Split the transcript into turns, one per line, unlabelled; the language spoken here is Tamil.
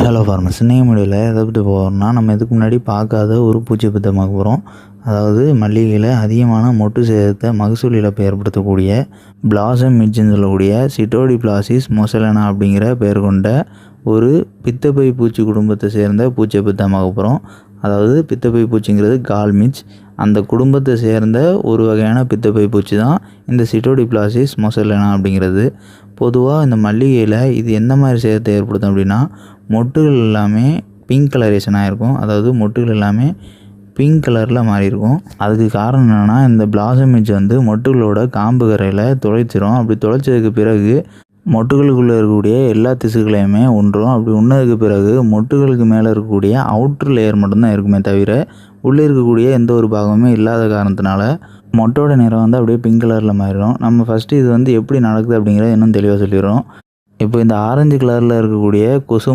ஹலோ ஃபார்மர்ஸ், இன்னைக்கு வீடியோவில் எதை பற்றி போகிறோம்னா, நம்ம இதுக்கு முன்னாடி பார்க்காத ஒரு பூச்சியை பற்றி பார்க்க போகிறோம். அதாவது மல்லிகையில் அதிகமான மொட்டு சேதத்தை மகசூல் இழப்பை ஏற்படுத்தக்கூடிய பிளாசம் மிட்ஜுன்னு சொல்லக்கூடிய சிட்டோடிப்ளாசிஸ் மொசலனா அப்படிங்கிற பெயர் கொண்ட ஒரு பித்தப்பை பூச்சி குடும்பத்தை சேர்ந்த பூச்சியை பற்றி தான் பார்க்க போகிறோம். அதாவது பித்தப்பை பூச்சிங்கிறது கால்மிட்ஜ், அந்த குடும்பத்தை சேர்ந்த ஒரு வகையான பித்தப்பை பூச்சி தான் இந்த சிட்டோடிப்ளாசிஸ் மொசலனா அப்படிங்கிறது. பொதுவாக இந்த மல்லிகையில் இது எந்த மாதிரி சேதத்தை ஏற்படுத்தும் அப்படின்னா, மொட்டுகள் எல்லாமே பிங்க் கலரேஷனாக இருக்கும். அதாவது மொட்டுகள் எல்லாமே பிங்க் கலரில் மாறி இருக்கும். அதுக்கு காரணம் என்னென்னா, இந்த பிளாசம் மிட்ஜ் மொட்டுகளோட காம்பு கரையில் துளைச்சிரும். அப்படி துளைச்சதுக்கு பிறகு மொட்டுகளுக்குள்ளே இருக்கக்கூடிய எல்லா திசுக்களையுமே உண்ணும். அப்படி உண்ணதுக்கு பிறகு மொட்டுகளுக்கு மேலே இருக்கக்கூடிய அவுட்ரு லேயர் மட்டும்தான் இருக்குமே தவிர உள்ளே இருக்கக்கூடிய எந்த ஒரு பாகமுமே இல்லாத காரணத்தினால மொட்டோட நிறம் அப்படியே பிங்க் கலரில் மாறிடும். நம்ம ஃபஸ்ட்டு இது எப்படி நடக்குது அப்படிங்கிறத இன்னும் தெளிவாக சொல்லிடுறோம். இப்போ இந்த ஆரஞ்சு கலரில் இருக்கக்கூடிய குசும்